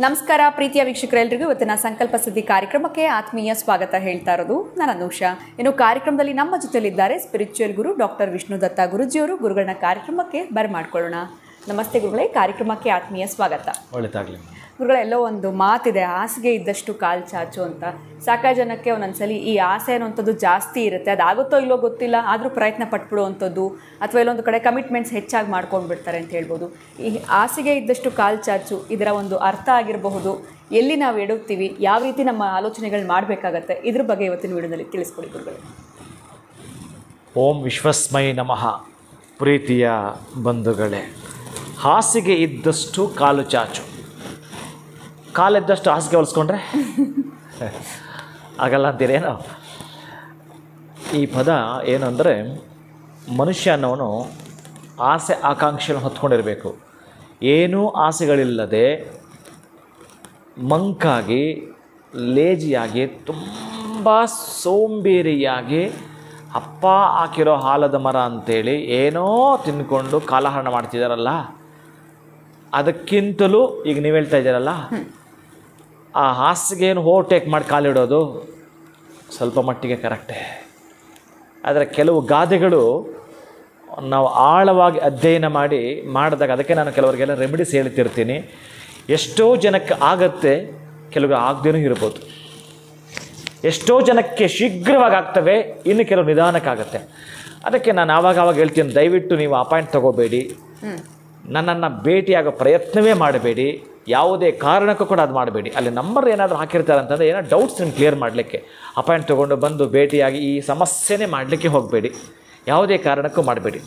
ನಮಸ್ಕಾರ ಪ್ರೀತಿಯ ವೀಕ್ಷಕರೆಲ್ಲರಿಗೂ ಇವತ್ತಿನ ಸಂಕಲ್ಪ ಸುದ್ದಿ ಕಾರ್ಯಕ್ರಮಕ್ಕೆ ಆತ್ಮೀಯ ಸ್ವಾಗತ ಹೇಳ್ತಾ ಇರೋದು ನಾನು ಅನುಷಾ. ಇನ್ನು ಕಾರ್ಯಕ್ರಮದಲ್ಲಿ ನಮ್ಮ ಜೊತೆಲಿದ್ದಾರೆ ಸ್ಪಿರಿಚುವಲ್ ಗುರು ಡಾಕ್ಟರ್ ವಿಷ್ಣು ದತ್ತ ಗುರುಜಿಯವರು. ಗುರುಗಳನ್ನ ಕಾರ್ಯಕ್ರಮಕ್ಕೆ ಬರಮಾಡ್ಕೊಳ್ಳೋಣ. ನಮಸ್ತೆ ಗುರುಗಳೇ, ಕಾರ್ಯಕ್ರಮಕ್ಕೆ ಆತ್ಮೀಯ ಸ್ವಾಗತ. ಒಳ್ಳೆದಾಗಲಿ ಗುರುಗಳೆಲ್ಲೋ ಒಂದು ಮಾತಿದೆ, ಹಾಸಿಗೆ ಇದ್ದಷ್ಟು ಕಾಲು ಚಾಚು ಅಂತ. ಸಾಕಾ ಜನಕ್ಕೆ ಒಂದೊಂದ್ಸಲಿ ಈ ಆಸೆ ಅನ್ನೋಂಥದ್ದು ಜಾಸ್ತಿ ಇರುತ್ತೆ, ಅದಾಗುತ್ತೋ ಇಲ್ಲೋ ಗೊತ್ತಿಲ್ಲ, ಆದರೂ ಪ್ರಯತ್ನ ಪಟ್ಬಿಡುವಂಥದ್ದು ಅಥವಾ ಇಲ್ಲೊಂದು ಕಡೆ ಕಮಿಟ್ಮೆಂಟ್ಸ್ ಹೆಚ್ಚಾಗಿ ಮಾಡ್ಕೊಂಡು ಬಿಡ್ತಾರೆ ಅಂತ ಹೇಳ್ಬೋದು. ಈ ಹಾಸಿಗೆ ಇದ್ದಷ್ಟು ಕಾಲು ಚಾಚು ಇದರ ಒಂದು ಅರ್ಥ ಆಗಿರಬಹುದು, ಎಲ್ಲಿ ನಾವು ಎಡುತ್ತೀವಿ, ಯಾವ ರೀತಿ ನಮ್ಮ ಆಲೋಚನೆಗಳು ಮಾಡಬೇಕಾಗತ್ತೆ, ಇದ್ರ ಬಗ್ಗೆ ಇವತ್ತಿನ ವಿಡಿಯೋದಲ್ಲಿ ತಿಳಿಸ್ಕೊಡಿ ಗುರುಗಳೇ. ಓಂ ವಿಶ್ವಸ್ಮೈ ನಮಃ. ಪ್ರೀತಿಯ ಬಂಧುಗಳೇ, ಹಾಸಿಗೆ ಇದ್ದಷ್ಟು ಕಾಲು ಚಾಚು. ಕಾಲಿದ್ದಷ್ಟು ಹಾಸಿಗೆ ಹೊಲಿಸ್ಕೊಂಡ್ರೆ ಆಗಲ್ಲ ಅಂತೀರೇನೋ. ಈ ಪದ ಏನು ಅಂದರೆ, ಮನುಷ್ಯ ಅನ್ನೋನು ಆಸೆ ಆಕಾಂಕ್ಷೆಯನ್ನು ಹೊತ್ಕೊಂಡಿರಬೇಕು. ಏನೂ ಆಸೆಗಳಿಲ್ಲದೆ ಮಂಕಾಗಿ, ಲೇಜಿಯಾಗಿ, ತುಂಬ ಸೋಂಬೇರಿಯಾಗಿ, ಅಪ್ಪ ಹಾಕಿರೋ ಆಲದ ಮರ ಅಂಥೇಳಿ ಏನೋ ತಿಂದ್ಕೊಂಡು ಕಾಲಹರಣ ಮಾಡ್ತಿದ್ದಾರಲ್ಲ, ಅದಕ್ಕಿಂತಲೂ ಈಗ ನೀವು ಹೇಳ್ತಾ ಇದ್ದೀರಲ್ಲ, ಆ ಹಾಸಿಗೆಯನ್ನು ಓವರ್ಟೇಕ್ ಮಾಡಿ ಕಾಲಿಡೋದು ಸ್ವಲ್ಪ ಮಟ್ಟಿಗೆ ಕರೆಕ್ಟೇ. ಆದರೆ ಕೆಲವು ಗಾದೆಗಳು ನಾವು ಆಳವಾಗಿ ಅಧ್ಯಯನ ಮಾಡಿದಾಗ ಅದಕ್ಕೆ ನಾನು ಕೆಲವರಿಗೆಲ್ಲ ರೆಮಿಡೀಸ್ ಹೇಳ್ತಿರ್ತೀನಿ. ಎಷ್ಟೋ ಜನಕ್ಕೆ ಆಗತ್ತೆ, ಕೆಲವರು ಆಗದೇನೂ ಇರ್ಬೋದು. ಎಷ್ಟೋ ಜನಕ್ಕೆ ಶೀಘ್ರವಾಗಿ ಆಗ್ತವೆ, ಇನ್ನು ಕೆಲವು ನಿಧಾನಕ್ಕಾಗತ್ತೆ. ಅದಕ್ಕೆ ನಾನು ಆವಾಗ ಹೇಳ್ತೀನಿ, ದಯವಿಟ್ಟು ನೀವು ಅಪಾಯಿಂಟ್ ತೊಗೋಬೇಡಿ, ನನ್ನನ್ನು ಭೇಟಿಯಾಗೋ ಪ್ರಯತ್ನವೇ ಮಾಡಬೇಡಿ, ಯಾವುದೇ ಕಾರಣಕ್ಕೂ ಕೂಡ ಅದು ಮಾಡಬೇಡಿ. ಅಲ್ಲಿ ನಂಬರ್ ಏನಾದರೂ ಹಾಕಿರ್ತಾರೆ ಅಂತಂದರೆ ಏನೋ ಡೌಟ್ಸ್ ನಿಮ್ಗೆ ಕ್ಲಿಯರ್ ಮಾಡಲಿಕ್ಕೆ ಅಪಾಯಿಂಟ್ ತೊಗೊಂಡು ಬಂದು ಭೇಟಿಯಾಗಿ ಈ ಸಮಸ್ಯೆನೇ ಮಾಡಲಿಕ್ಕೆ ಹೋಗಬೇಡಿ, ಯಾವುದೇ ಕಾರಣಕ್ಕೂ ಮಾಡಬೇಡಿ.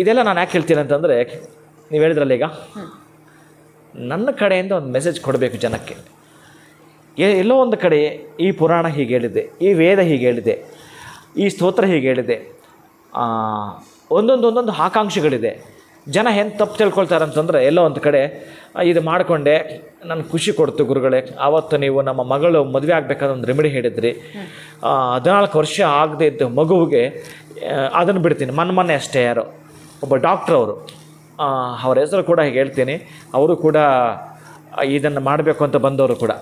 ಇದೆಲ್ಲ ನಾನು ಯಾಕೆ ಹೇಳ್ತೀನಿ ಅಂತಂದರೆ, ನೀವು ಹೇಳಿದ್ರಲ್ಲ ಈಗ, ನನ್ನ ಕಡೆಯಿಂದ ಒಂದು ಮೆಸೇಜ್ ಕೊಡಬೇಕು ಜನಕ್ಕೆ. ಎಲ್ಲೋ ಒಂದು ಕಡೆ ಈ ಪುರಾಣ ಹೀಗೆ ಹೇಳಿದೆ, ಈ ವೇದ ಹೀಗೆ ಹೇಳಿದೆ, ಈ ಸ್ತೋತ್ರ ಹೀಗೆ ಹೇಳಿದೆ, ಒಂದೊಂದು ಆಕಾಂಕ್ಷೆಗಳಿದೆ. ಜನ ಏನು ತಪ್ಪು ತಿಳ್ಕೊಳ್ತಾರೆ ಅಂತಂದರೆ, ಎಲ್ಲೋ ಒಂದು ಕಡೆ ಇದು ಮಾಡಿಕೊಂಡೆ ನನಗೆ ಖುಷಿ ಕೊಡ್ತು ಗುರುಗಳೇ, ಆವತ್ತು ನೀವು ನಮ್ಮ ಮಗಳು ಮದುವೆ ಆಗಬೇಕಾದ ಒಂದು ರೆಮಿಡಿ ಹೇಳಿದ್ರಿ, 14 ವರ್ಷ ಆಗದೆ ಇದ್ದ ಮಗುವಿಗೆ ಅದನ್ನು ಬಿಡ್ತೀನಿ. ಮೊನ್ನೆ ಅಷ್ಟೇ ಯಾರೋ ಒಬ್ಬ ಡಾಕ್ಟ್ರ್ ಅವರು, ಅವ್ರ ಹೆಸರು ಕೂಡ ಹೀಗೆ ಹೇಳ್ತೀನಿ, ಅವರು ಕೂಡ ಇದನ್ನು ಮಾಡಬೇಕು ಅಂತ ಬಂದವರು ಕೂಡ,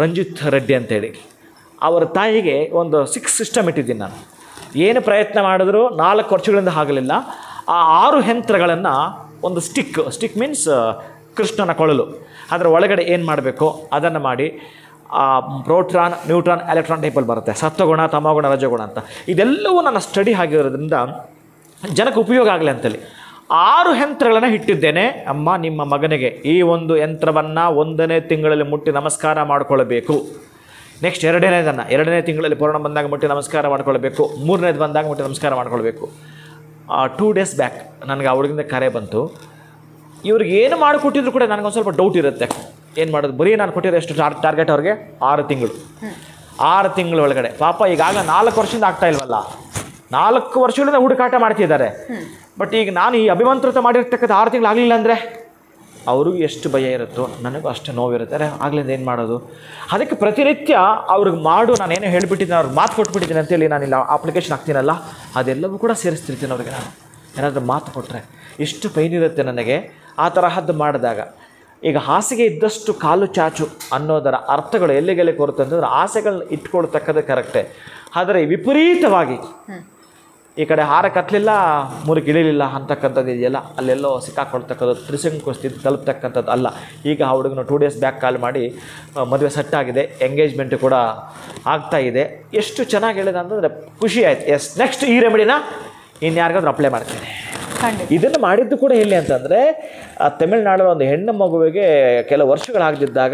ರಂಜಿತ್ ರೆಡ್ಡಿ ಅಂತೇಳಿ. ಅವರ ತಾಯಿಗೆ ಒಂದು 6 ಸಿಸ್ಟಮ್ ಇಟ್ಟಿದ್ದೀನಿ ನಾನು. ಏನು ಪ್ರಯತ್ನ ಮಾಡಿದ್ರು 4 ವರ್ಷಗಳಿಂದ ಆಗಲಿಲ್ಲ. ಆ 6 ಯಂತ್ರಗಳನ್ನು ಒಂದು ಸ್ಟಿಕ್ ಮೀನ್ಸ್ ಕೃಷ್ಣನ ಕೊಳಲು, ಅದರ ಒಳಗಡೆ ಏನು ಮಾಡಬೇಕು ಅದನ್ನು ಮಾಡಿ, ಪ್ರೋಟ್ರಾನ್, ನ್ಯೂಟ್ರಾನ್, ಎಲೆಕ್ಟ್ರಾನ್ ಟೈಪಲ್ಲಿ ಬರುತ್ತೆ, ಸತ್ವಗುಣ, ತಮಗುಣ, ರಜಗುಣ ಅಂತ. ಇದೆಲ್ಲವೂ ನನ್ನ ಸ್ಟಡಿ ಆಗಿರೋದ್ರಿಂದ ಜನಕ್ಕೆ ಉಪಯೋಗ ಆಗಲಿ ಅಂತೇಳಿ 6 ಯಂತ್ರಗಳನ್ನು ಇಟ್ಟಿದ್ದೇನೆ. ಅಮ್ಮ, ನಿಮ್ಮ ಮಗನಿಗೆ ಈ ಒಂದು ಯಂತ್ರವನ್ನು 1ನೇ ತಿಂಗಳಲ್ಲಿ ಮುಟ್ಟಿ ನಮಸ್ಕಾರ ಮಾಡಿಕೊಳ್ಬೇಕು. ನೆಕ್ಸ್ಟ್ 2ನೇ ತಿಂಗಳಲ್ಲಿ ಪೂರ್ಣ ಬಂದಾಗ ಮುಟ್ಟಿ ನಮಸ್ಕಾರ ಮಾಡ್ಕೊಳ್ಬೇಕು. 3ನೇದು ಬಂದಾಗ ಮುಟ್ಟಿ ನಮಸ್ಕಾರ ಮಾಡ್ಕೊಳ್ಬೇಕು. 2 ಡೇಸ್ ಬ್ಯಾಕ್ ನನಗೆ ಆ ಹುಡುಗಿಂದ ಕರೆ ಬಂತು. ಇವ್ರಿಗೆ ಏನು ಮಾಡಿಕೊಟ್ಟಿದ್ರು ಕೂಡ ನನಗೊಂದು ಸ್ವಲ್ಪ ಡೌಟ್ ಇರುತ್ತೆ, ಏನು ಮಾಡೋದು. ಬರೀ ನಾನು ಕೊಟ್ಟಿರೋ ಎಷ್ಟು ಟಾರ್ಗೆಟ್ ಅವ್ರಿಗೆ 6 ತಿಂಗಳು. 6 ತಿಂಗಳ ಒಳಗಡೆ ಪಾಪ ಈಗಾಗ 4 ವರ್ಷದಿಂದ ಆಗ್ತಾ ಇಲ್ವಲ್ಲ, 4 ವರ್ಷಗಳಿಂದ ಹುಡುಕಾಟ ಮಾಡ್ತಿದ್ದಾರೆ. ಬಟ್ ಈಗ ನಾನು ಈ ಅಭಿಮಂತ್ರಿತ ಮಾಡಿರ್ತಕ್ಕಂಥ 6 ತಿಂಗಳು ಆಗಲಿಲ್ಲ ಅಂದರೆ ಅವ್ರಿಗೂ ಎಷ್ಟು ಭಯ ಇರುತ್ತೋ ನನಗೂ ಅಷ್ಟು ನೋವಿರುತ್ತೆ. ಆಗ್ಲಿಂದ ಏನು ಮಾಡೋದು? ಅದಕ್ಕೆ ಪ್ರತಿನಿತ್ಯ ಅವ್ರಿಗೆ ನಾನೇನೋ ಹೇಳಿಬಿಟ್ಟಿದ್ದೀನಿ, ಅವ್ರಿಗೆ ಮಾತು ಕೊಟ್ಬಿಟ್ಟಿದ್ದೀನಿ ಅಂತೇಳಿ ನಾನಿಲ್ಲ ಅಪ್ಲಿಕೇಶನ್ ಹಾಕ್ತೀನಲ್ಲ, ಅದೆಲ್ಲವೂ ಕೂಡ ಸೇರಿಸ್ತಿರ್ತೀನಿ ಅವ್ರಿಗೆ. ನಾನು ಏನಾದರೂ ಮಾತು ಕೊಟ್ಟರೆ ಎಷ್ಟು ಪೈನ್ ಇರುತ್ತೆ ನನಗೆ ಆ ತರಹದ್ದು ಮಾಡಿದಾಗ. ಈಗ ಹಾಸಿಗೆ ಇದ್ದಷ್ಟು ಕಾಲು ಚಾಚು ಅನ್ನೋದರ ಅರ್ಥಗಳು ಎಲ್ಲಿಗೆಲ್ಲಿ ಕೊರುತ್ತೆ ಅಂತಂದರೆ, ಆಸೆಗಳನ್ನ ಇಟ್ಕೊಳ್ತಕ್ಕದ್ದು ಕರೆಕ್ಟೇ, ಆದರೆ ವಿಪರೀತವಾಗಿ ಈ ಕಡೆ 6 ಕತ್ತಲಿಲ್ಲ 3 ಇಳಿಲಿಲ್ಲ ಅಂತಕ್ಕಂಥದ್ದು ಇದೆಯಲ್ಲ, ಅಲ್ಲೆಲ್ಲೋ ಸಿಕ್ಕಾಕೊಳ್ತಕ್ಕದ್ದು, ತ್ರಿಶಂಕು ಸ್ಥಿತಿ ತಲುಪ್ತಕ್ಕಂಥದ್ದು ಅಲ್ಲ. ಈಗ ಆ ಹುಡುಗನು 2 ಡೇಸ್ ಬ್ಯಾಕ್ ಕಾಲ್ ಮಾಡಿ ಮದುವೆ ಸೆಟ್ ಆಗಿದೆ, ಎಂಗೇಜ್ಮೆಂಟ್ ಕೂಡ ಆಗ್ತಾ ಇದೆ. ಎಷ್ಟು ಚೆನ್ನಾಗಿ ಹೇಳಿದೆ ಅಂತಂದರೆ ಖುಷಿ ಆಯ್ತು. ಎಸ್, ನೆಕ್ಸ್ಟ್ ಈ ರೆಮಿಡಿನ ಇನ್ಯಾರಿಗಾದ್ರೂ ಅಪ್ಲೈ ಮಾಡ್ತೀನಿ. ಇದನ್ನು ಮಾಡಿದ್ದು ಕೂಡ ಎಲ್ಲಿ ಅಂತಂದರೆ, ತಮಿಳ್ನಾಡಲ್ಲಿ ಒಂದು ಹೆಣ್ಣು ಮಗುವಿಗೆ ಕೆಲವು ವರ್ಷಗಳಾಗದಿದ್ದಾಗ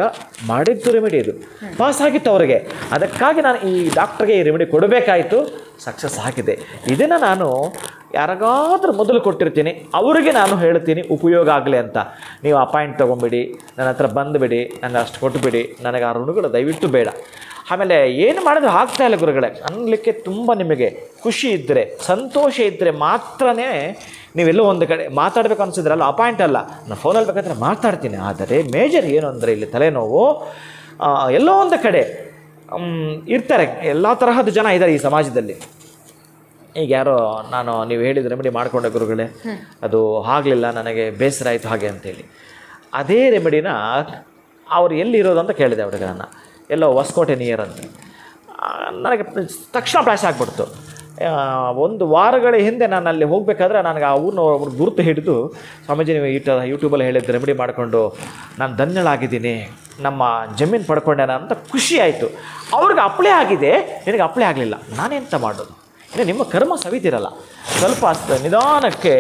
ಮಾಡಿದ್ದು ರೆಮಿಡಿ. ಇದು ಪಾಸ್ ಆಗಿತ್ತು ಅವರಿಗೆ. ಅದಕ್ಕಾಗಿ ನಾನು ಈ ಡಾಕ್ಟ್ರಿಗೆ ಈ ರೆಮಿಡಿ ಕೊಡಬೇಕಾಯಿತು, ಸಕ್ಸಸ್ ಆಗಿದೆ. ಇದನ್ನು ನಾನು ಯಾರಿಗಾದ್ರೂ ಮೊದಲು ಕೊಟ್ಟಿರ್ತೀನಿ, ಅವರಿಗೆ ನಾನು ಹೇಳ್ತೀನಿ ಉಪಯೋಗ ಆಗಲಿ ಅಂತ. ನೀವು ಅಪಾಯಿಂಟ್ ತೊಗೊಂಬಿಡಿ, ನನ್ನ ಹತ್ರ ಬಂದುಬಿಡಿ, ನನಗೆ ಅಷ್ಟು ಕೊಟ್ಟುಬಿಡಿ, ನನಗೆ ಆ ಋಣಗಳು ದಯವಿಟ್ಟು ಬೇಡ. ಆಮೇಲೆ ಏನು ಮಾಡಿದ್ರು ಆಗ್ತಾ ಇಲ್ಲ ಗುರುಗಳೇ ಅನ್ನಲಿಕ್ಕೆ ತುಂಬ ನಿಮಗೆ ಖುಷಿ ಇದ್ದರೆ, ಸಂತೋಷ ಇದ್ದರೆ ಮಾತ್ರನೇ ನೀವೆಲ್ಲೋ ಒಂದು ಕಡೆ ಮಾತಾಡಬೇಕು ಅನಿಸಿದ್ರಲ್ಲ, ಅಪಾಯಿಂಟ್ ಅಲ್ಲ, ನಾನು ಫೋನಲ್ಲಿ ಬೇಕಾದ್ರೆ ಮಾತಾಡ್ತೀನಿ. ಆದರೆ ಮೇಜರ್ ಏನು ಅಂದರೆ, ಇಲ್ಲಿ ತಲೆನೋವು ಎಲ್ಲೋ ಒಂದು ಕಡೆ ಇರ್ತಾರೆ. ಎಲ್ಲ ತರಹದ ಜನ ಇದ್ದಾರೆ ಈ ಸಮಾಜದಲ್ಲಿ. ಈಗ ಯಾರೋ ನೀವು ಹೇಳಿದ ರೆಮಿಡಿ ಮಾಡಿಕೊಂಡೆ ಗುರುಗಳೇ, ಅದು ಆಗಲಿಲ್ಲ, ನನಗೆ ಬೇಸರ ಆಯಿತು ಹಾಗೆ ಅಂತೇಳಿ. ಅದೇ ರೆಮಿಡಿನ ಅವ್ರು ಎಲ್ಲಿರೋದು ಅಂತ ಕೇಳಿದೆ ಅವ್ರಿಗೆ ನಾನು, ಎಲ್ಲೋ ಹೊಸಕೋಟೆ ನಿಯರ್ ಅಂತ. ನನಗೆ ತಕ್ಷಣ ಫ್ಲ್ಯಾಶ್ ಆಗಿಬಿಡ್ತು. ಒಂದು ವಾರಗಳ ಹಿಂದೆ ನಾನು ಅಲ್ಲಿ ಹೋಗಬೇಕಾದ್ರೆ ನನಗೆ ಆ ಊರಿನ ಒಬ್ರು ಗುರುತು ಹಿಡಿದು, ಸ್ವಾಮೀಜಿ ನೀವು ಯೂಟ್ಯೂಬಲ್ಲಿ ಹೇಳಿದ್ದು ರೆಮಿಡಿ ಮಾಡಿಕೊಂಡು ನಾನು ಧನ್ಯಳಾಗಿದ್ದೀನಿ, ನಮ್ಮ ಜಮೀನು ಪಡ್ಕೊಂಡೇನ ಅಂತ ಖುಷಿ ಆಯಿತು. ಅವ್ರಿಗೆ ಅಪ್ಲೈ ಆಗಿದೆ, ನಿನಗೆ ಅಪ್ಲೈ ಆಗಲಿಲ್ಲ, ನಾನೆಂತ ಮಾಡೋದು? ಇನ್ನು ನಿಮ್ಮ ಕರ್ಮ ಸವಿತಿರಲ್ಲ. ಸ್ವಲ್ಪ ನಿಧಾನಕ್ಕೆ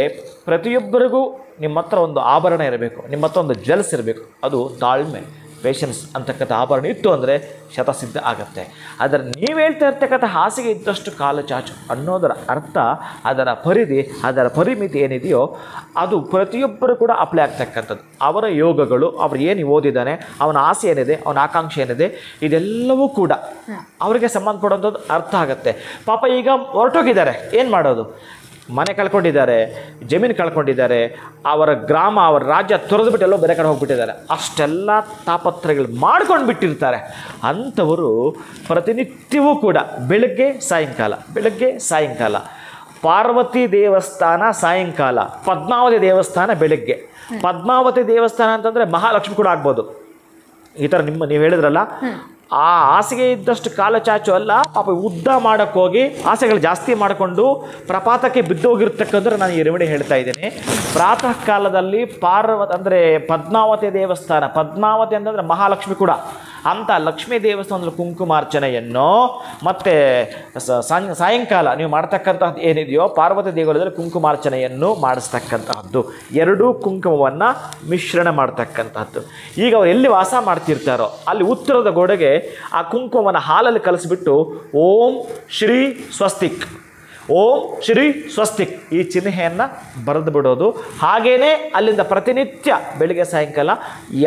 ಪ್ರತಿಯೊಬ್ಬರಿಗೂ ನಿಮ್ಮ ಹತ್ರ ಒಂದು ಆಭರಣ ಇರಬೇಕು, ನಿಮ್ಮ ಹತ್ರ ಒಂದು ಜಲ್ಸ್ ಇರಬೇಕು. ಅದು ತಾಳ್ಮೆ, ಪೇಷನ್ಸ್ ಅಂತಕ್ಕಂಥ ಆಭರಣ ಇತ್ತು ಅಂದರೆ ಶತಸಿದ್ಧ ಆಗತ್ತೆ. ಆದರೆ ನೀವು ಹೇಳ್ತಾ ಇರ್ತಕ್ಕಂಥ ಹಾಸಿಗೆ ಇದ್ದಷ್ಟು ಕಾಲು ಚಾಚು ಅನ್ನೋದರ ಅರ್ಥ, ಅದರ ಪರಿಧಿ, ಅದರ ಪರಿಮಿತಿ ಏನಿದೆಯೋ ಅದು ಪ್ರತಿಯೊಬ್ಬರು ಕೂಡ ಅಪ್ಲೈ ಆಗ್ತಕ್ಕಂಥದ್ದು. ಅವರ ಯೋಗಗಳು, ಅವರು ಏನು ಓದಿದ್ದಾನೆ, ಅವನ ಆಸೆ ಏನಿದೆ, ಅವನ ಆಕಾಂಕ್ಷೆ ಏನಿದೆ, ಇದೆಲ್ಲವೂ ಕೂಡ ಅವರಿಗೆ ಸಂಬಂಧಪಡುವಂಥದ್ದು ಅರ್ಥ ಆಗುತ್ತೆ. ಪಾಪ ಈಗ ಹೊರಟೋಗಿದ್ದಾರೆ, ಏನು ಮಾಡೋದು? ಮನೆ ಕಳ್ಕೊಂಡಿದ್ದಾರೆ, ಜಮೀನು ಕಳ್ಕೊಂಡಿದ್ದಾರೆ, ಅವರ ಗ್ರಾಮ, ಅವರ ರಾಜ್ಯ ತೊರೆದುಬಿಟ್ಟು ಎಲ್ಲೋ ಬೇರೆ ಕಡೆ ಹೋಗ್ಬಿಟ್ಟಿದ್ದಾರೆ. ಅಷ್ಟೆಲ್ಲ ತಾಪತ್ರಗಳು ಮಾಡ್ಕೊಂಡು ಬಿಟ್ಟಿರ್ತಾರೆ. ಅಂಥವರು ಪ್ರತಿನಿತ್ಯವೂ ಕೂಡ ಬೆಳಗ್ಗೆ ಸಾಯಂಕಾಲ ಪಾರ್ವತಿ ದೇವಸ್ಥಾನ ಸಾಯಂಕಾಲ, ಪದ್ಮಾವತಿ ದೇವಸ್ಥಾನ ಬೆಳಗ್ಗೆ. ಪದ್ಮಾವತಿ ದೇವಸ್ಥಾನ ಅಂತಂದರೆ ಮಹಾಲಕ್ಷ್ಮಿ ಕೂಡ ಆಗ್ಬೋದು. ಈ ಥರ ನೀವು ಹೇಳಿದ್ರಲ್ಲ, ಆ ಹಾಸಿಗೆ ಇದ್ದಷ್ಟು ಕಾಲ ಚಾಚು ಅಲ್ಲ, ಪಾಪ ಉದ್ದ ಮಾಡೋಕ್ಕೆ ಹೋಗಿ ಆಸೆಗಳು ಜಾಸ್ತಿ ಮಾಡಿಕೊಂಡು ಪ್ರಪಾತಕ್ಕೆ ಬಿದ್ದೋಗಿರ್ತಕ್ಕಂದ್ರೆ ನಾನು ಈ ರೆಮಿಡಿ ಹೇಳ್ತಾ ಇದ್ದೀನಿ. ಪ್ರಾತಃ ಕಾಲದಲ್ಲಿ ಅಂದರೆ ಪದ್ಮಾವತಿ ದೇವಸ್ಥಾನ, ಪದ್ಮಾವತಿ ಅಂತಂದರೆ ಮಹಾಲಕ್ಷ್ಮಿ ಕೂಡ, ಅಂಥ ಲಕ್ಷ್ಮೀ ದೇವಸ್ಥಾನದಲ್ಲಿ ಕುಂಕುಮಾರ್ಚನೆಯನ್ನು ಮತ್ತು ಸಾಯಂಕಾಲ ನೀವು ಮಾಡ್ತಕ್ಕಂಥದ್ದು ಏನಿದೆಯೋ ಪಾರ್ವತಿ ದೇಗುಲದಲ್ಲಿ ಕುಂಕುಮಾರ್ಚನೆಯನ್ನು ಮಾಡಿಸ್ತಕ್ಕಂತಹದ್ದು. ಎರಡೂ ಕುಂಕುಮವನ್ನು ಮಿಶ್ರಣ ಮಾಡ್ತಕ್ಕಂಥದ್ದು. ಈಗ ಅವ್ರು ಎಲ್ಲಿ ವಾಸ ಮಾಡ್ತಿರ್ತಾರೋ ಅಲ್ಲಿ ಉತ್ತರದ ಗೋಡೆಗೆ ಆ ಕುಂಕುಮವನ್ನು ಹಾಲಲ್ಲಿ ಕಲಿಸ್ಬಿಟ್ಟು ಓಂ ಶ್ರೀ ಸ್ವಸ್ತಿಕ್, ಓಂ ಶ್ರೀ ಸ್ವಸ್ತಿಕ್ ಈ ಚಿಹ್ನೆಯನ್ನು ಬರೆದು ಬಿಡೋದು. ಹಾಗೇ ಅಲ್ಲಿಂದ ಪ್ರತಿನಿತ್ಯ ಬೆಳಿಗ್ಗೆ ಸಾಯಂಕಾಲ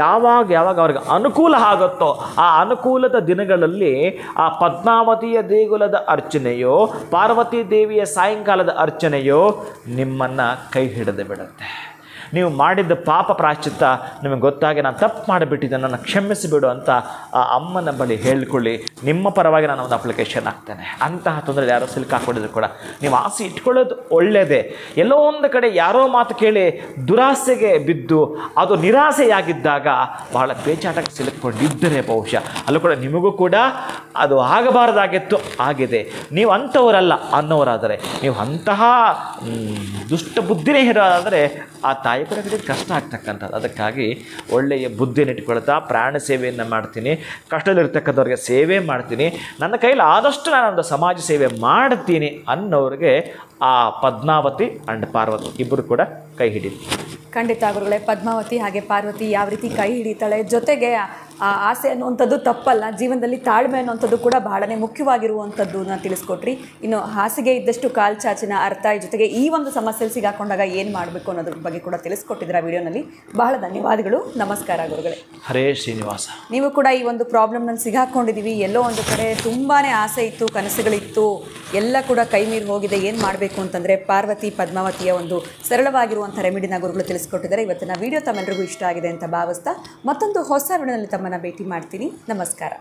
ಯಾವಾಗ ಅವ್ರಿಗೆ ಅನುಕೂಲ ಆಗುತ್ತೋ ಆ ಅನುಕೂಲದ ದಿನಗಳಲ್ಲಿ ಆ ಪದ್ಮಾವತಿಯ ದೇಗುಲದ ಅರ್ಚನೆಯೋ ಪಾರ್ವತಿ ದೇವಿಯ ಸಾಯಂಕಾಲದ ಅರ್ಚನೆಯೋ ನಿಮ್ಮನ್ನು ಕೈ ಹಿಡಿದು ಬಿಡುತ್ತೆ. ನೀವು ಮಾಡಿದ್ದ ಪಾಪ ಪ್ರಾಯಶ್ಚಿತ್ತ ನಿಮಗೆ ಗೊತ್ತಾಗಿ ನಾನು ತಪ್ಪು ಮಾಡಿಬಿಟ್ಟಿದ್ದೆ, ನನ್ನ ಕ್ಷಮಿಸಿಬಿಡು ಅಂತ ಆ ಅಮ್ಮನ ಬಳಿ ಹೇಳ್ಕೊಳ್ಳಿ. ನಿಮ್ಮ ಪರವಾಗಿ ನಾನು ಒಂದು ಅಪ್ಲಿಕೇಶನ್ ಹಾಕ್ತೇನೆ. ಅಂತಹ ತೊಂದರೆ ಯಾರೋ ಸಿಲುಕಾಕೊಂಡಿದ್ರು ಕೂಡ ನೀವು ಆಸೆ ಇಟ್ಕೊಳ್ಳೋದು ಒಳ್ಳೆಯದೇ. ಎಲ್ಲೋ ಒಂದು ಕಡೆ ಯಾರೋ ಮಾತು ಕೇಳಿ ದುರಾಸೆಗೆ ಬಿದ್ದು ಅದು ನಿರಾಸೆಯಾಗಿದ್ದಾಗ ಬಹಳ ಪೇಚಾಟಕ್ಕೆ ಸಿಲುಕೊಂಡಿದ್ದರೆ ಬಹುಶಃ ಅಲ್ಲೂ ಕೂಡ ನಿಮಗೂ ಕೂಡ ಅದು ಆಗಬಾರ್ದಾಗಿತ್ತು, ಆಗಿದೆ. ನೀವು ಅಂಥವರಲ್ಲ ಅನ್ನೋರಾದರೆ, ನೀವು ಅಂತಹ ದುಷ್ಟ ಬುದ್ಧಿನೇ ಇರೋದಾದರೆ ಆ ತಾಯಿ ಕೂಡ ಕಷ್ಟ ಆಗ್ತಕ್ಕಂಥದ್ದು. ಅದಕ್ಕಾಗಿ ಒಳ್ಳೆಯ ಬುದ್ಧಿಯನ್ನು ಇಟ್ಕೊಳ್ತಾ ಪ್ರಾಣ ಸೇವೆಯನ್ನು ಮಾಡ್ತೀನಿ, ಕಷ್ಟದಲ್ಲಿರ್ತಕ್ಕಂಥವ್ರಿಗೆ ಸೇವೆ ಮಾಡ್ತೀನಿ, ನನ್ನ ಕೈಲಿ ಆದಷ್ಟು ನಾನೊಂದು ಸಮಾಜ ಸೇವೆ ಮಾಡ್ತೀನಿ ಅನ್ನೋರಿಗೆ ಆ ಪದ್ಮಾವತಿ ಆ್ಯಂಡ್ ಪಾರ್ವತಿ ಇಬ್ಬರು ಕೂಡ ಕೈ ಹಿಡೀಲಿ. ಖಂಡಿತ ಗುರುಗಳೇ, ಪದ್ಮಾವತಿ ಹಾಗೆ ಪಾರ್ವತಿ ಯಾವ ರೀತಿ ಕೈ ಹಿಡಿತಾಳೆ, ಜೊತೆಗೆ ಆ ಆಸೆ ಅನ್ನುವಂಥದ್ದು ತಪ್ಪಲ್ಲ, ಜೀವನದಲ್ಲಿ ತಾಳ್ಮೆ ಅನ್ನುವಂಥದ್ದು ಕೂಡ ಬಹಳನೇ ಮುಖ್ಯವಾಗಿರುವಂಥದ್ದು ತಿಳಿಸ್ಕೊಟ್ರಿ. ಇನ್ನು ಹಾಸಿಗೆ ಇದ್ದಷ್ಟು ಕಾಲ್ ಚಾಚಿನ ಅರ್ಥ, ಜೊತೆಗೆ ಈ ಒಂದು ಸಮಸ್ಯೆಯಲ್ಲಿ ಸಿಗಾಕೊಂಡಾಗ ಏನು ಮಾಡಬೇಕು ಅನ್ನೋದ್ರ ಬಗ್ಗೆ ಕೂಡ ತಿಳಿಸ್ಕೊಟ್ಟಿದ್ದೀರಾ ವಿಡಿಯೋನಲ್ಲಿ. ಬಹಳ ಧನ್ಯವಾದಗಳು. ನಮಸ್ಕಾರ ಗುರುಗಳೇ. ಹರೇ ಶ್ರೀನಿವಾಸ. ನೀವು ಕೂಡ ಈ ಒಂದು ಪ್ರಾಬ್ಲಮ್ನಲ್ಲಿ ಸಿಗಾಕೊಂಡಿದ್ದೀವಿ, ಎಲ್ಲೋ ಒಂದು ಕಡೆ ತುಂಬಾ ಆಸೆ ಇತ್ತು, ಕನಸುಗಳಿತ್ತು, ಎಲ್ಲ ಕೂಡ ಕೈ ಮೀರಿ ಹೋಗಿದೆ. ಏನು ಮಾಡಬೇಕು ಅಂತಂದರೆ ಪಾರ್ವತಿ ಪದ್ಮಾವತಿಯ ಒಂದು ಸರಳವಾಗಿರುವಂಥ ರೆಮಿಡಿನ ಗುರುಗಳು ತಿಳಿಸ್ಕೊಟ್ಟಿದ್ದಾರೆ. ಇವತ್ತಿನ ವಿಡಿಯೋ ತಮ್ಮೆಲ್ಲರಿಗೂ ಇಷ್ಟ ಆಗಿದೆ ಅಂತ ಭಾವಿಸ್ತಾ ಮತ್ತೊಂದು ಹೊಸ ವಿಡಿಯೋನಲ್ಲಿ ತಮ್ಮನ್ನು ಭೇಟಿ ಮಾಡ್ತೀನಿ. ನಮಸ್ಕಾರ.